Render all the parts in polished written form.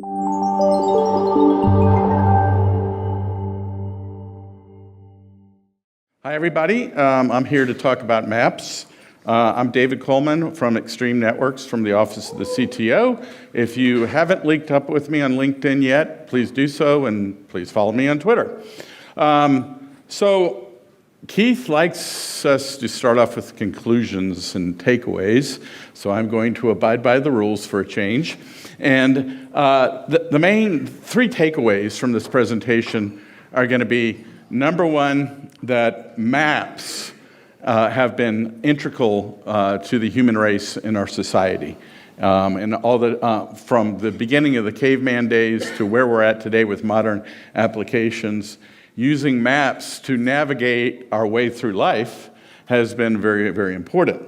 Hi, everybody. I'm here to talk about maps. I'm David Coleman from Extreme Networks from the Office of the CTO. If you haven't linked up with me on LinkedIn yet, please do so, and please follow me on Twitter. So Keith likes us to start off with conclusions and takeaways, so I'm going to abide by the rules for a change. And the main three takeaways from this presentation are going to be, number one, that maps have been integral to the human race in our society. And all from the beginning of the caveman days to where we're at today with modern applications, using maps to navigate our way through life has been very, very important.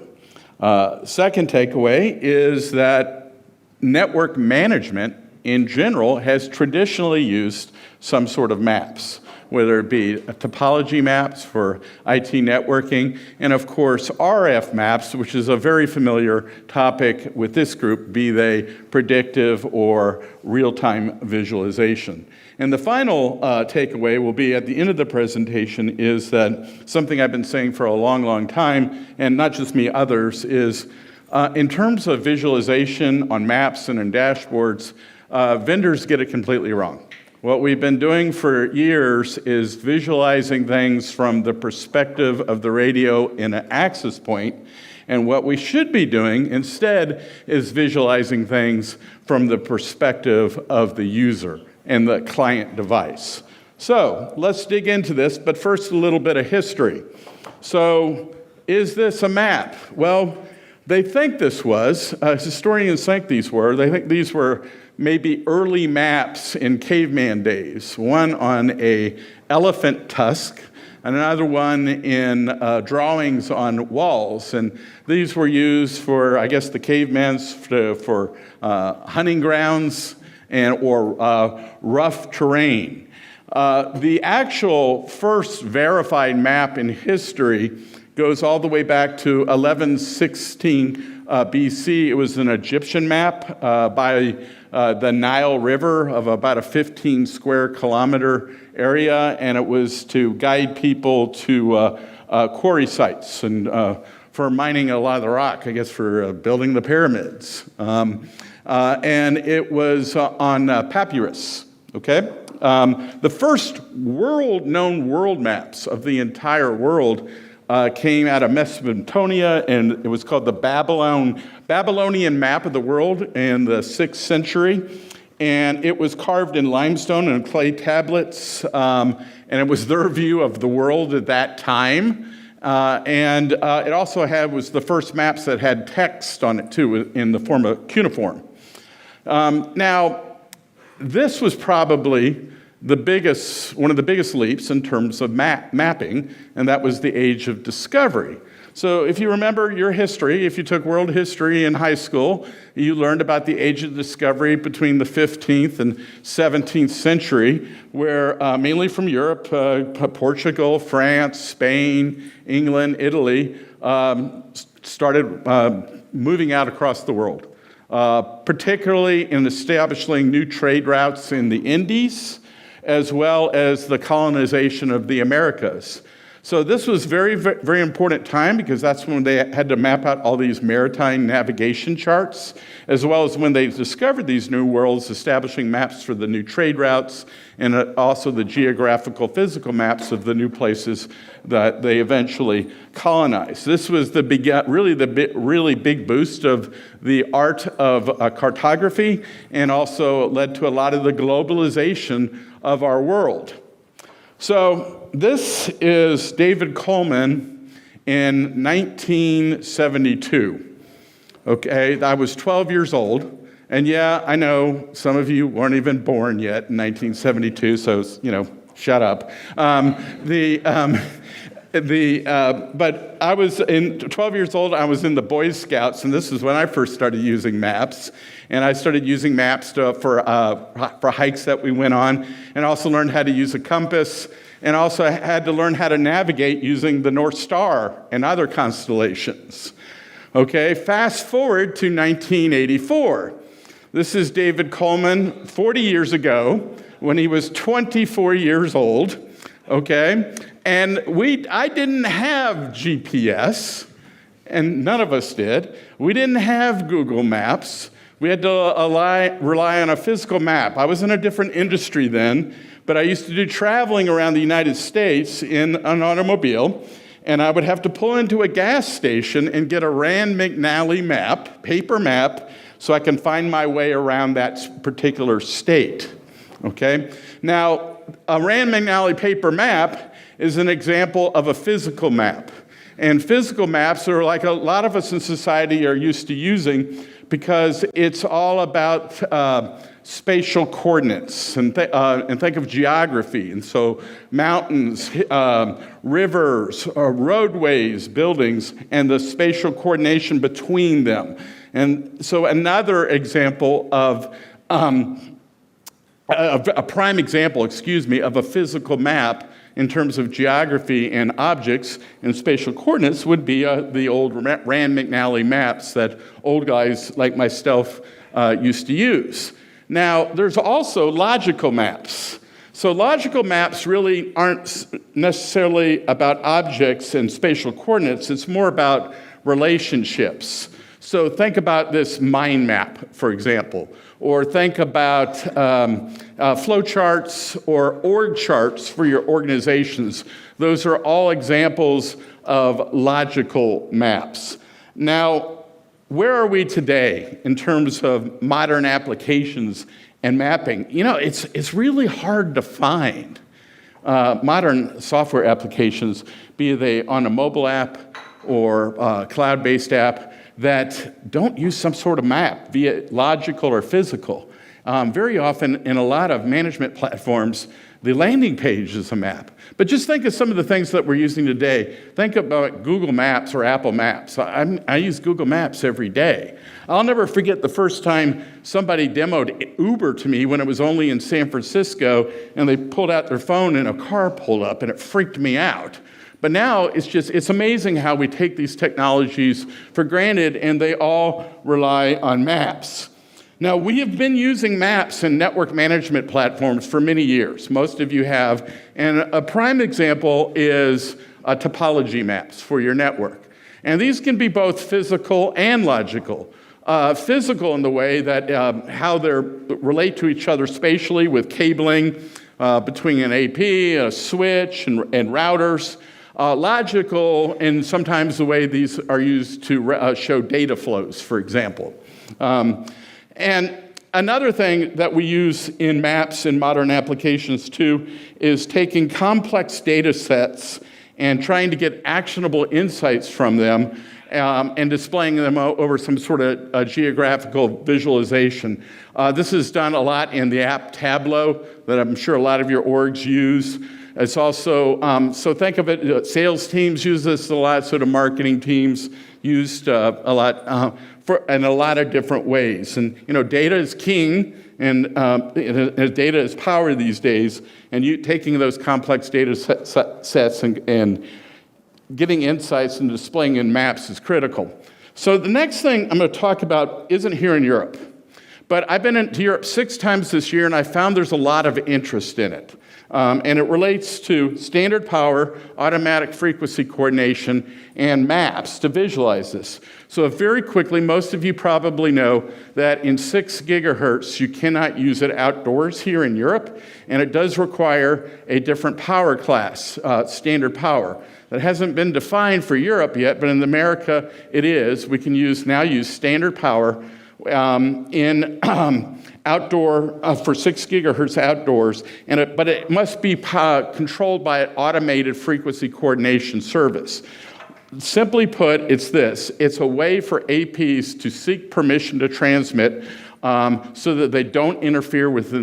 Second takeaway is that network management in general has traditionally used some sort of maps, whether it be topology maps for IT networking, and of course RF maps, which is a very familiar topic with this group, be they predictive or real-time visualization. And the final takeaway will be at the end of the presentation is that something I've been saying for a long, long time, and not just me, others, is in terms of visualization on maps and in dashboards, vendors get it completely wrong. What we've been doing for years is visualizing things from the perspective of the radio in an access point, and what we should be doing instead is visualizing things from the perspective of the user and the client device. So let's dig into this, but first a little bit of history. So is this a map? Well, they think this was, historians think these were, they think these were maybe early maps in caveman days, one on a elephant tusk, and another one in drawings on walls. And these were used for, I guess, the cavemen's for hunting grounds or rough terrain. The actual first verified map in history goes all the way back to 1116 BC. It was an Egyptian map by the Nile River of about a 15 square kilometer area, and it was to guide people to quarry sites and for mining a lot of the rock, I guess for building the pyramids. And it was on papyrus, okay? The first known world maps of the entire world came out of Mesopotamia, and it was called the Babylonian map of the world in the 6th century. And it was carved in limestone and clay tablets, and it was their view of the world at that time. And it also was the first maps that had text on it too, in the form of cuneiform. Now, this was probably one of the biggest leaps in terms of mapping, and that was the age of discovery. So if you remember your history, if you took world history in high school, you learned about the age of discovery between the 15th and 17th century, where mainly from Europe, Portugal, France, Spain, England, Italy, started moving out across the world, particularly in establishing new trade routes in the Indies, as well as the colonization of the Americas. So this was very, very important time because that's when they had to map out all these maritime navigation charts, as well as when they discovered these new worlds, establishing maps for the new trade routes and also the geographical physical maps of the new places that they eventually colonized. This was really big boost of the art of cartography, and also led to a lot of the globalization of our world. So this is David Coleman in 1972. Okay, I was 12 years old, and yeah, I know some of you weren't even born yet in 1972, so shut up. But I was 12 years old. I was in the Boy Scouts, and this is when I first started using maps. And I started using maps for hikes that we went on, and also learned how to use a compass, and also had to learn how to navigate using the North Star and other constellations. Okay, fast forward to 1984. This is David Coleman 40 years ago when he was 24 years old, okay? And I didn't have GPS, and none of us did. We didn't have Google Maps. We had to rely on a physical map. I was in a different industry then, but I used to do traveling around the United States in an automobile, and I would have to pull into a gas station and get a Rand McNally map, paper map, so I can find my way around that particular state, okay? Now, a Rand McNally paper map is an example of a physical map. And physical maps are like a lot of us in society are used to using because it's all about spatial coordinates and think of geography. And so mountains, rivers, roadways, buildings, and the spatial coordination between them. And so another example of a prime example, of a physical map in terms of geography and objects and spatial coordinates would be the old Rand McNally maps that old guys like myself used to use. Now, there's also logical maps. So logical maps really aren't necessarily about objects and spatial coordinates. It's more about relationships. So think about this mind map, for example, or think about flow charts or org charts for your organizations. Those are all examples of logical maps. Now, where are we today in terms of modern applications and mapping? You know, it's really hard to find modern software applications, be they on a mobile app or a cloud-based app, that don't use some sort of map, be it logical or physical. Very often in a lot of management platforms, the landing page is a map. But just think of some of the things that we're using today. Think about Google Maps or Apple Maps. I use Google Maps every day. I'll never forget the first time somebody demoed Uber to me when it was only in San Francisco, and they pulled out their phone and a car pulled up, and it freaked me out. But now it's amazing how we take these technologies for granted, and they all rely on maps. Now, we have been using maps in network management platforms for many years. Most of you have. And a prime example is topology maps for your network. And these can be both physical and logical. Physical in the way that how they relate to each other spatially with cabling between an AP, a switch, and routers. Logical, and sometimes the way these are used to show data flows, for example. And another thing that we use in maps in modern applications too is taking complex data sets and trying to get actionable insights from them and displaying them over some sort of geographical visualization. This is done a lot in the app Tableau that I'm sure a lot of your orgs use. It's also, so think of it, sales teams use this a lot, so do marketing teams used a lot in a lot of different ways. And, you know, data is king, and data is power these days, and you taking those complex data sets and getting insights and displaying in maps is critical. So the next thing I'm going to talk about isn't here in Europe, but I've been to Europe 6 times this year, and I found there's a lot of interest in it. And it relates to standard power, automatic frequency coordination, and maps to visualize this. So very quickly, most of you probably know that in 6 gigahertz, you cannot use it outdoors here in Europe, and it does require a different power class, standard power. That hasn't been defined for Europe yet, but in America it is. We can now use standard power in outdoor for 6 gigahertz outdoors, but it must be controlled by an automated frequency coordination service. Simply put, it's this. It's a way for APs to seek permission to transmit so that they don't interfere with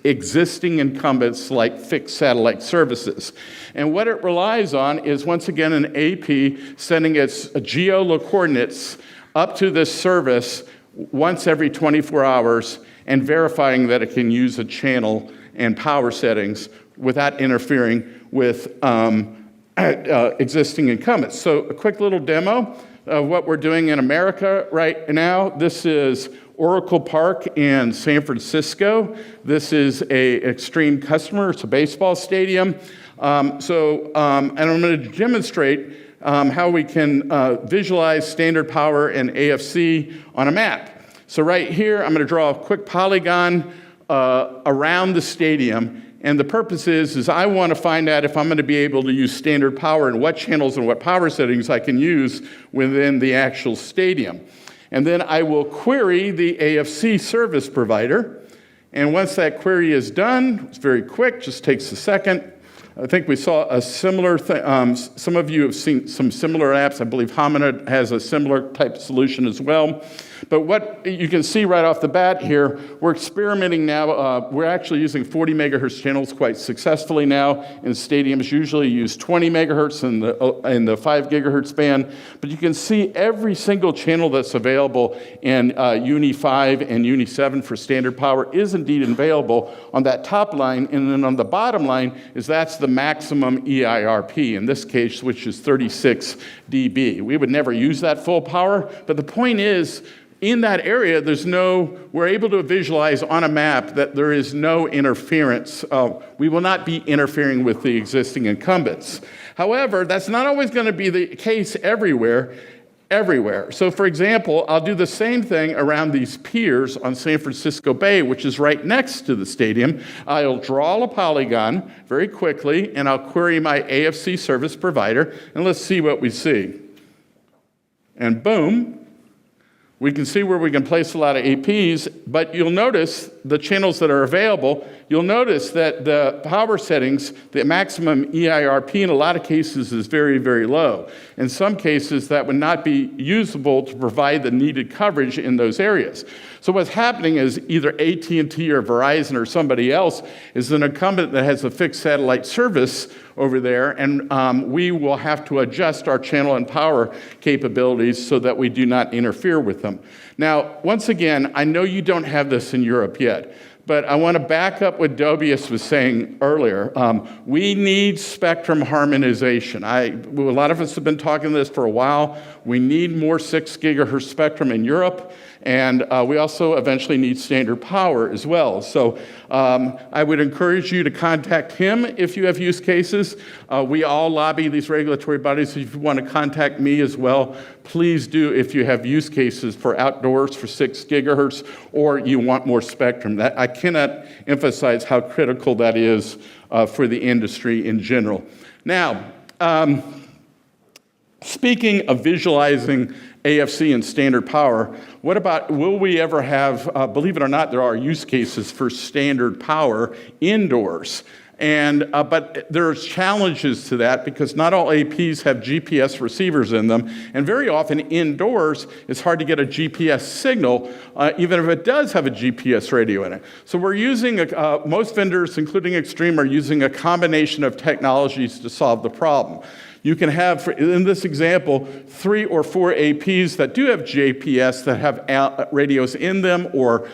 existing incumbents like fixed satellite services. And what it relies on is, once again, an AP sending its geo coordinates up to this service once every 24 hours and verifying that it can use a channel and power settings without interfering with existing incumbents. So a quick little demo of what we're doing in America right now. This is Oracle Park in San Francisco. This is an extreme customer. It's a baseball stadium. And I'm going to demonstrate how we can visualize standard power and AFC on a map. So right here, I'm going to draw a quick polygon around the stadium. And the purpose is I want to find out if I'm going to be able to use standard power and what channels and what power settings I can use within the actual stadium. And then I will query the AFC service provider. And once that query is done, it's very quick, just takes a second. I think we saw a similar thing. Some of you have seen some similar apps. I believe Homina has a similar type solution as well. But what you can see right off the bat here, we're experimenting now. We're actually using 40 megahertz channels quite successfully now. In stadiums, usually use 20 megahertz in the 5 gigahertz band. But you can see every single channel that's available in Uni 5 and Uni 7 for standard power is indeed available on that top line. And then on the bottom line that's the maximum EIRP, in this case, which is 36 dB. We would never use that full power, but the point is, in that area, we're able to visualize on a map that there is no interference. We will not be interfering with the existing incumbents. However, that's not always going to be the case everywhere. So for example, I'll do the same thing around these piers on San Francisco Bay, which is right next to the stadium. I'll draw a polygon very quickly, and I'll query my AFC service provider, and let's see what we see. And boom, we can see where we can place a lot of APs, but you'll notice the channels that are available, you'll notice that the power settings, the maximum EIRP in a lot of cases is very, very low. In some cases, that would not be usable to provide the needed coverage in those areas. So what's happening is either AT&T or Verizon or somebody else is an incumbent that has a fixed satellite service over there, and we will have to adjust our channel and power capabilities so that we do not interfere with them. Now, once again, I know you don't have this in Europe yet, but I want to back up what Dobius was saying earlier. We need spectrum harmonization. A lot of us have been talking this for a while. We need more 6 gigahertz spectrum in Europe, and we also eventually need standard power as well. So I would encourage you to contact him if you have use cases. We all lobby these regulatory bodies. If you want to contact me as well, please do if you have use cases for outdoors for 6 gigahertz or you want more spectrum. I cannot emphasize how critical that is for the industry in general. Now, speaking of visualizing AFC and standard power, what about, will we ever have, believe it or not, there are use cases for standard power indoors. But there's challenges to that because not all APs have GPS receivers in them, and very often indoors it's hard to get a GPS signal, even if it does have a GPS radio in it. So we're using, most vendors, including Extreme, are using a combination of technologies to solve the problem. You can have, in this example, 3 or 4 APs that do have GPS that have radios in them, or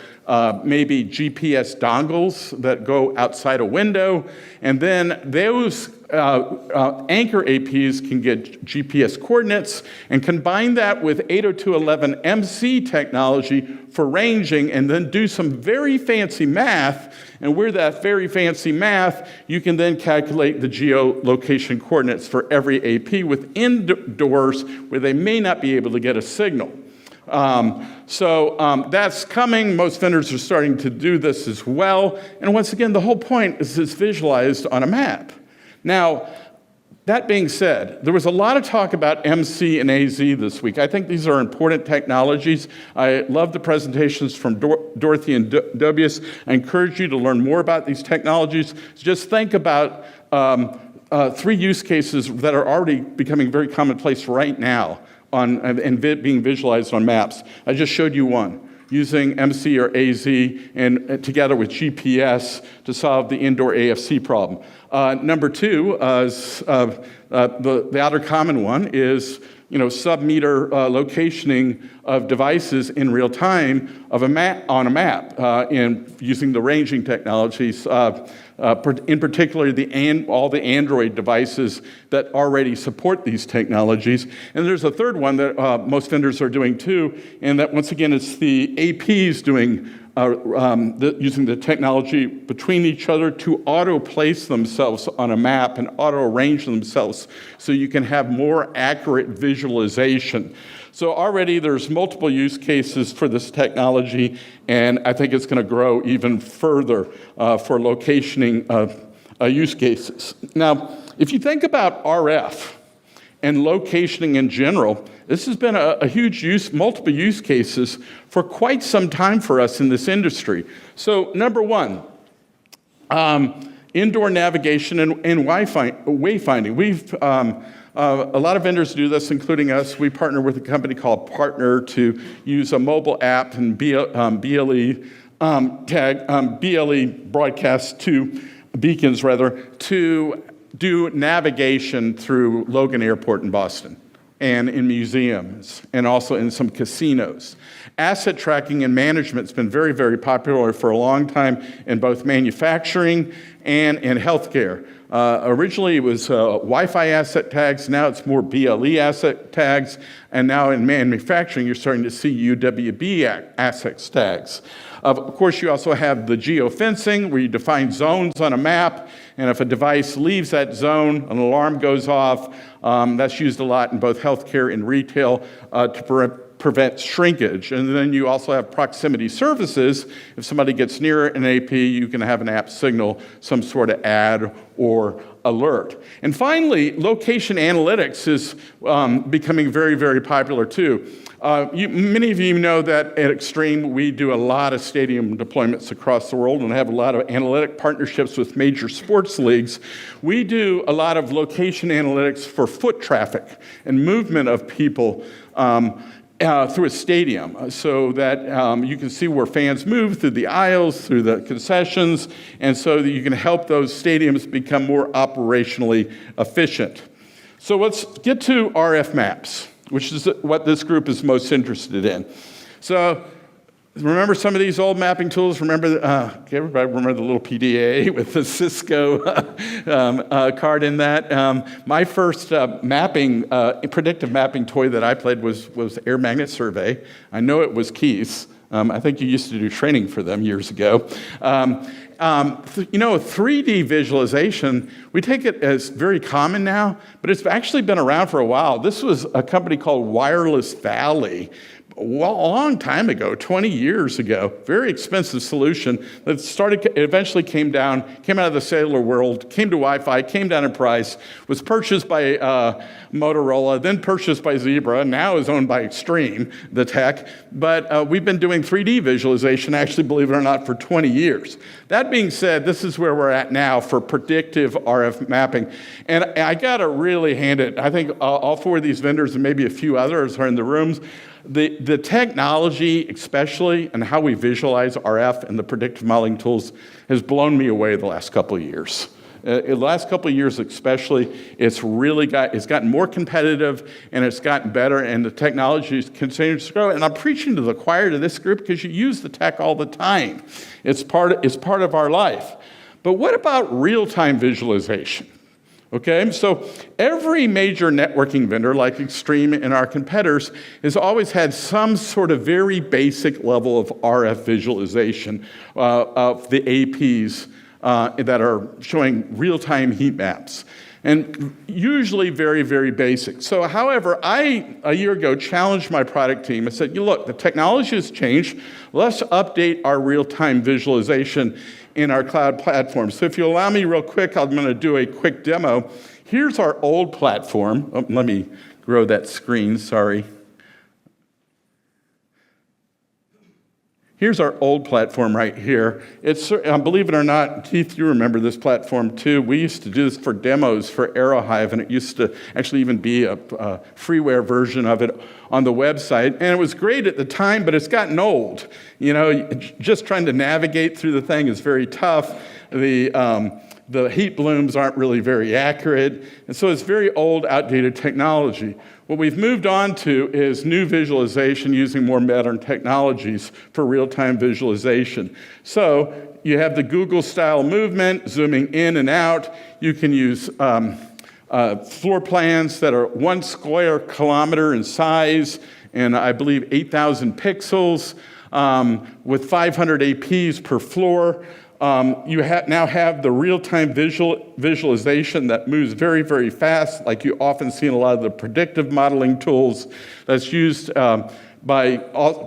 maybe GPS dongles that go outside a window. And then those anchor APs can get GPS coordinates and combine that with 802.11mc technology for ranging, and then do some very fancy math. And with that very fancy math, you can then calculate the geolocation coordinates for every AP with indoors where they may not be able to get a signal. That's coming. Most vendors are starting to do this as well. And once again, the whole point is it's visualized on a map. Now, that being said, there was a lot of talk about MC and AZ this week. I think these are important technologies. I love the presentations from Dorothy and Dobius. I encourage you to learn more about these technologies. Just think about 3 use cases that are already becoming very commonplace right now and being visualized on maps. I just showed you one, using MC or AZ and together with GPS to solve the indoor AFC problem. Number 2 is the other common one is sub-meter locationing of devices in real time of on a map in using the ranging technologies, in particular all the Android devices that already support these technologies. And there's a third one that most vendors are doing too, and that once again it's the APs doing using the technology between each other to auto-place themselves on a map and auto-arrange themselves so you can have more accurate visualization. So already there's multiple use cases for this technology, and I think it's going to grow even further for locationing use cases. Now, if you think about RF and locationing in general, this has been a huge multiple use cases for quite some time for us in this industry. So number one, indoor navigation and wayfinding. We've a lot of vendors do this, including us. We partner with a company called Partner to use a mobile app and BLE broadcast to beacons to do navigation through Logan Airport in Boston and in museums and also in some casinos. Asset tracking and management has been very, very popular for a long time in both manufacturing and in healthcare. Originally, it was Wi-Fi asset tags. Now it's more BLE asset tags. And now in manufacturing, you're starting to see UWB asset tags. Of course, you also have the geofencing, where you define zones on a map. And if a device leaves that zone, an alarm goes off. That's used a lot in both healthcare and retail to prevent shrinkage. And then you also have proximity services. If somebody gets near an AP, you can have an app signal some sort of ad or alert. And finally, location analytics is becoming very, very popular too. Many of you know that at Extreme, we do a lot of stadium deployments across the world and have a lot of analytic partnerships with major sports leagues. We do a lot of location analytics for foot traffic and movement of people through a stadium, so that you can see where fans move through the aisles, through the concessions, and so that you can help those stadiums become more operationally efficient. So let's get to RF maps, which is what this group is most interested in. So remember some of these old mapping tools? Remember, everybody remember the little PDA with the Cisco card in that? My first predictive mapping toy that I played was Air Magnet Survey. I know it was Keith's. I think you used to do training for them years ago. 3D visualization, we take it as very common now, but it's actually been around for a while. This was a company called Wireless Valley. A long time ago, 20 years ago, very expensive solution that eventually came out of the cellular world, came to Wi-Fi, came down in price, was purchased by Motorola, then purchased by Zebra, and now is owned by Extreme, the tech. But we've been doing 3D visualization, actually, believe it or not, for 20 years. That being said, this is where we're at now for predictive RF mapping. And I got to really hand it, I think all four of these vendors and maybe a few others are in the rooms. The technology, especially, and how we visualize RF and the predictive modeling tools has blown me away the last couple of years. In the last couple of years especially, it's gotten more competitive and it's gotten better, and the technology continues to grow. And I'm preaching to the choir to this group because you use the tech all the time. It's part of our life. But what about real-time visualization? Okay, so every major networking vendor like Extreme and our competitors has always had some sort of very basic level of RF visualization of the APs that are showing real-time heat maps, and usually very, very basic. So however, a year ago, challenged my product team. I said, look, the technology has changed. Let's update our real-time visualization in our cloud platform. So if you allow me real quick, I'm going to do a quick demo. Here's our old platform. Oh, let me grow that screen, sorry. Here's our old platform right here. It's, believe it or not, Keith, you remember this platform too. We used to do this for demos for Aerohive, and it used to actually even be a freeware version of it on the website. And it was great at the time, but it's gotten old. You know, just trying to navigate through the thing is very tough. The The heat blooms aren't really very accurate, and so it's very old, outdated technology. What we've moved on to is new visualization using more modern technologies for real-time visualization. So you have the Google-style movement, zooming in and out. You can use floor plans that are 1 square kilometer in size and I believe 8,000 pixels with 500 APs per floor. You now have the real-time visualization that moves very, very fast, like you often see in a lot of the predictive modeling tools that's used by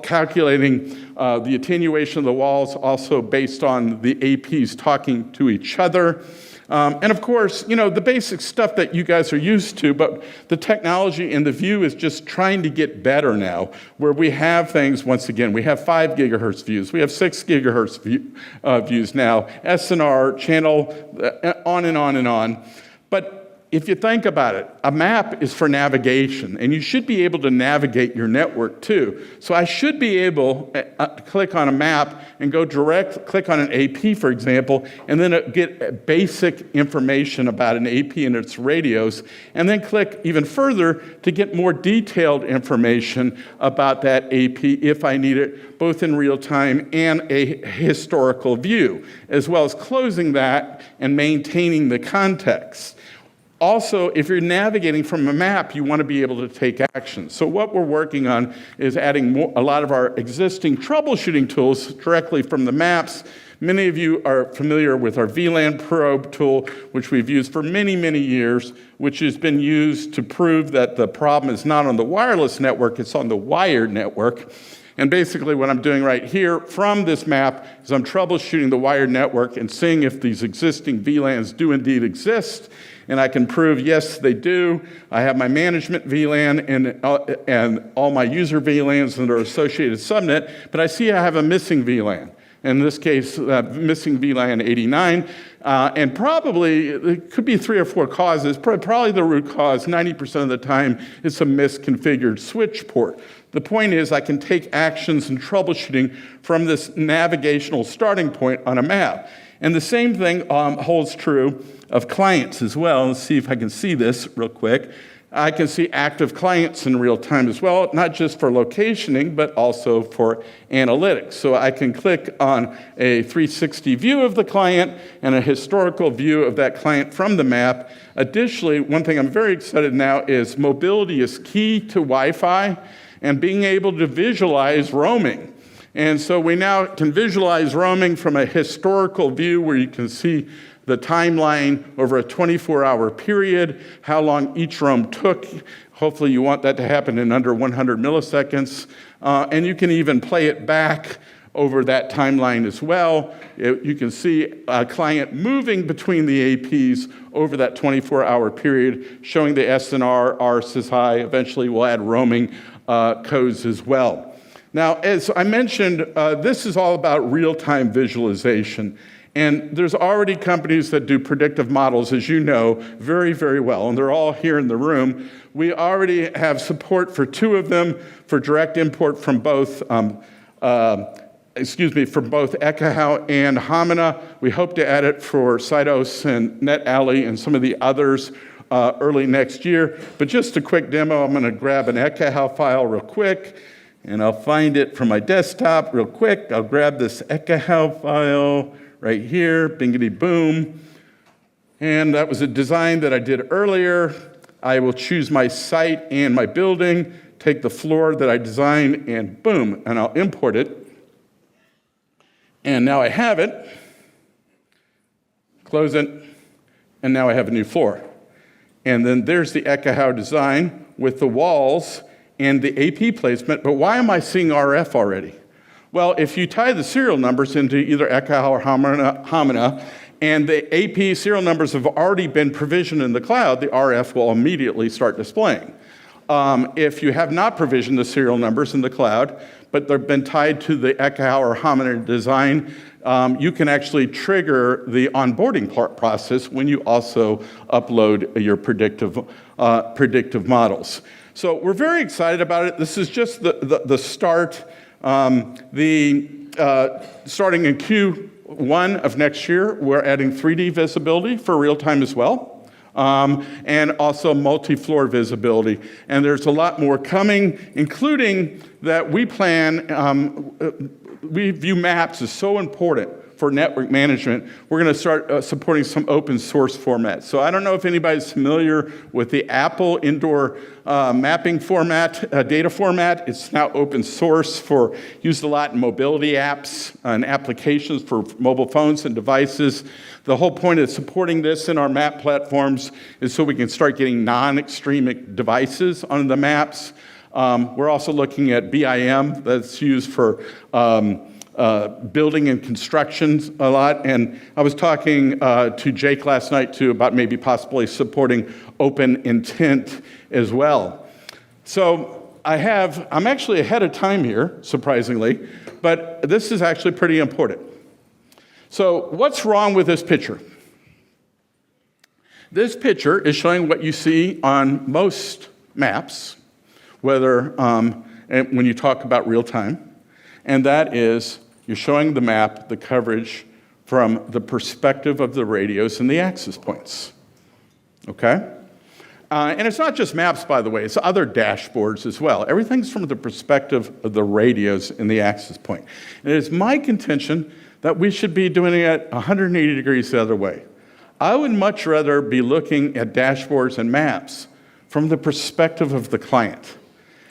calculating the attenuation of the walls, also based on the APs talking to each other. And of course, the basic stuff that you guys are used to, but the technology and the view is just trying to get better now, where we have things, once again, we have 5 gigahertz views, we have 6 gigahertz views now, SNR, channel, on and on and on. But if you think about it, a map is for navigation, and you should be able to navigate your network too. So I should be able to click on a map and go click on an AP, for example, and then get basic information about an AP and its radios, and then click even further to get more detailed information about that AP if I need it, both in real time and a historical view, as well as closing that and maintaining the context. Also, if you're navigating from a map, you want to be able to take action. So what we're working on is adding a lot of our existing troubleshooting tools directly from the maps. Many of you are familiar with our VLAN probe tool, which we've used for many, many years, which has been used to prove that the problem is not on the wireless network, it's on the wired network. And basically what I'm doing right here from this map is I'm troubleshooting the wired network and seeing if these existing VLANs do indeed exist. And I can prove, yes, they do. I have my management VLAN and all my user VLANs that are associated subnet, but I see I have a missing VLAN. In this case, missing VLAN 89. And probably, it could be 3 or 4 causes. Probably the root cause, 90% of the time, is a misconfigured switch port. The point is I can take actions and troubleshooting from this navigational starting point on a map. And the same thing holds true of clients as well. Let's see if I can see this real quick. I can see active clients in real time as well, not just for locationing, but also for analytics. So I can click on a 360 view of the client and a historical view of that client from the map. Additionally, one thing I'm very excited now is mobility is key to Wi-Fi and being able to visualize roaming. And so we now can visualize roaming from a historical view where you can see the timeline over a 24-hour period, how long each roam took. Hopefully you want that to happen in under 100 milliseconds. And you can even play it back over that timeline as well. You can see a client moving between the APs over that 24-hour period, showing the SNR, RSSI. Eventually we'll add roaming codes as well. Now, as I mentioned, this is all about real-time visualization. And there's already companies that do predictive models, as you know, very, very well. And they're all here in the room. We already have support for 2 of them for direct import from both, from both Ekahau and Hamina. We hope to add it for Cytos and NetAlley and some of the others early next year. But just a quick demo, I'm going to grab an Ekahau file real quick. And I'll find it from my desktop real quick. I'll grab this Ekahau file right here, bingity boom. And that was a design that I did earlier. I will choose my site and my building, take the floor that I designed, and boom, and I'll import it. And now I have it. Close it, and now I have a new floor. And then there's the Ekahau design with the walls and the AP placement, but why am I seeing RF already? Well, if you tie the serial numbers into either Ekahau or Hamina, and the AP serial numbers have already been provisioned in the cloud, the RF will immediately start displaying. If you have not provisioned the serial numbers in the cloud, but they've been tied to the Ekahau or Hamina design, you can actually trigger the onboarding process when you also upload your predictive models. So we're very excited about it. This is just the start. Starting in 1 of next year, we're adding 3D visibility for real-time as well, and also multi-floor visibility. And there's a lot more coming, including that we view maps as so important for network management. We're going to start supporting some open source formats. So I don't know if anybody's familiar with the Apple indoor mapping format, data format. It's now open source used a lot in mobility apps and applications for mobile phones and devices. The whole point of supporting this in our map platforms is so we can start getting non-extreme devices on the maps. We're also looking at BIM that's used for building and construction a lot. And I was talking to Jake last night too about maybe possibly supporting open intent as well. So I'm actually ahead of time here, surprisingly, but this is actually pretty important. So what's wrong with this picture? This picture is showing what you see on most maps, whether when you talk about real time, and that is you're showing the map, the coverage from the perspective of the radios and the access points, okay? And it's not just maps, by the way, it's other dashboards as well. Everything's from the perspective of the radios and the access point. And it is my contention that we should be doing it 180 degrees the other way. I would much rather be looking at dashboards and maps from the perspective of the client.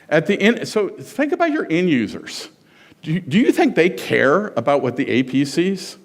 At the end, so think about your end users. Do you think they care about what the AP sees?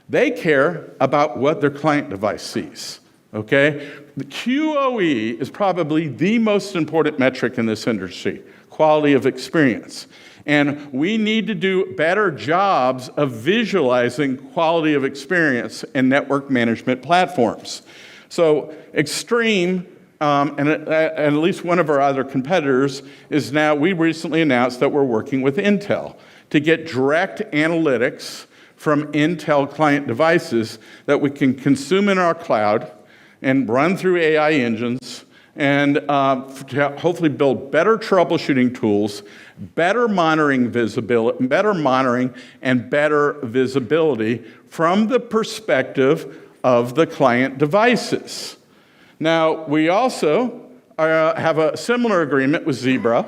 They care about what their client device sees, okay? The QoE is probably the most important metric in this industry, quality of experience. And we need to do better jobs of visualizing quality of experience in network management platforms. So Extreme, and at least one of our other competitors is now, we recently announced that we're working with Intel to get direct analytics from Intel client devices that we can consume in our cloud and run through AI engines and to hopefully build better troubleshooting tools, better monitoring and better visibility from the perspective of the client devices. Now, we also have a similar agreement with Zebra,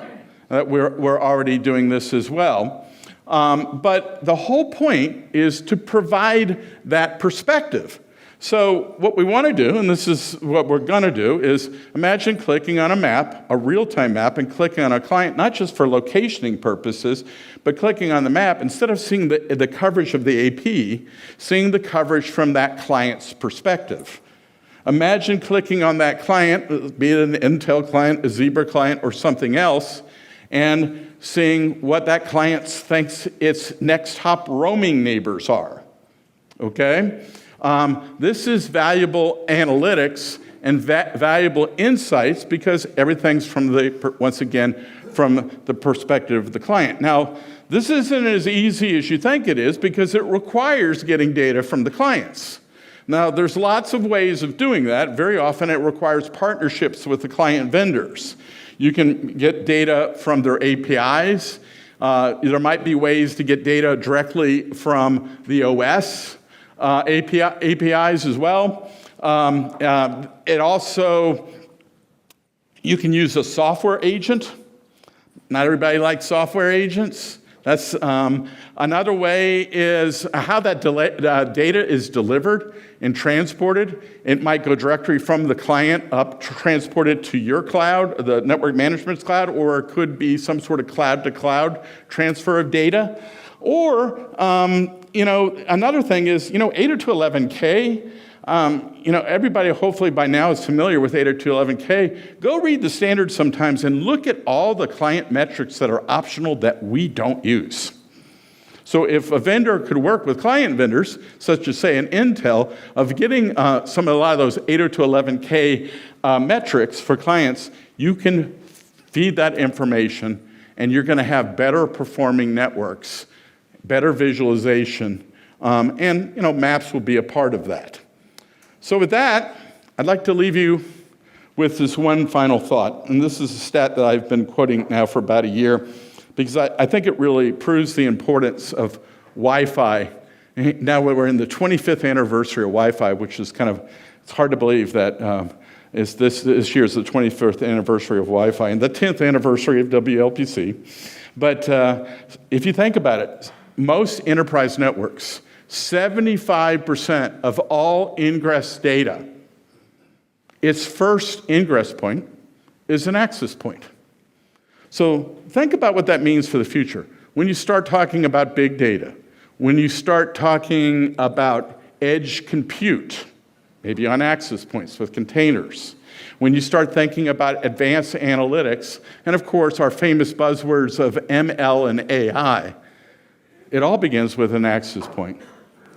that we're already doing this as well. But the whole point is to provide that perspective. So what we want to do, and this is what we're going to do, is imagine clicking on a map, a real-time map, and clicking on a client, not just for locationing purposes, but clicking on the map, instead of seeing the coverage of the AP, seeing the coverage from that client's perspective. Imagine clicking on that client, be it an Intel client, a Zebra client, or something else, and seeing what that client thinks its next hop roaming neighbors are, okay? This is valuable analytics and valuable insights because everything's from once again, from the perspective of the client. Now, this isn't as easy as you think it is because it requires getting data from the clients. Now, there's lots of ways of doing that. Very often it requires partnerships with the client vendors. You can get data from their APIs. There might be ways to get data directly from the OS APIs as well. It also, you can use a software agent. Not everybody likes software agents. That's another way is how that data is delivered and transported. It might go directly from the client up, transported to your cloud, the network management cloud, or it could be some sort of cloud-to-cloud transfer of data. Or, another thing is, 802.11k, everybody hopefully by now is familiar with 802.11k. Go read the standards sometimes and look at all the client metrics that are optional that we don't use. So if a vendor could work with client vendors, such as say an Intel, of getting a lot of those 802.11k metrics for clients, you can feed that information and you're going to have better performing networks, better visualization, and maps will be a part of that. So with that, I'd like to leave you with this one final thought. And this is a stat that I've been quoting now for about a year because I think it really proves the importance of Wi-Fi Now we're in the 25th anniversary of Wi-Fi, which is it's hard to believe that this year is the 25th anniversary of Wi-Fi and the 10th anniversary of WLPC. But if you think about it, most enterprise networks, 75% of all ingress data, its first ingress point is an access point. So think about what that means for the future. When you start talking about big data, when you start talking about edge compute, maybe on access points with containers, when you start thinking about advanced analytics, and of course our famous buzzwords of ML and AI, it all begins with an access point,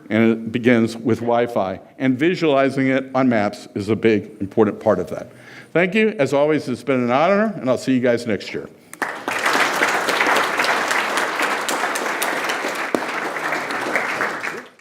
and it begins with Wi-Fi, and visualizing it on maps is a big, important part of that. Thank you. As always, it's been an honor, and I'll see you guys next year.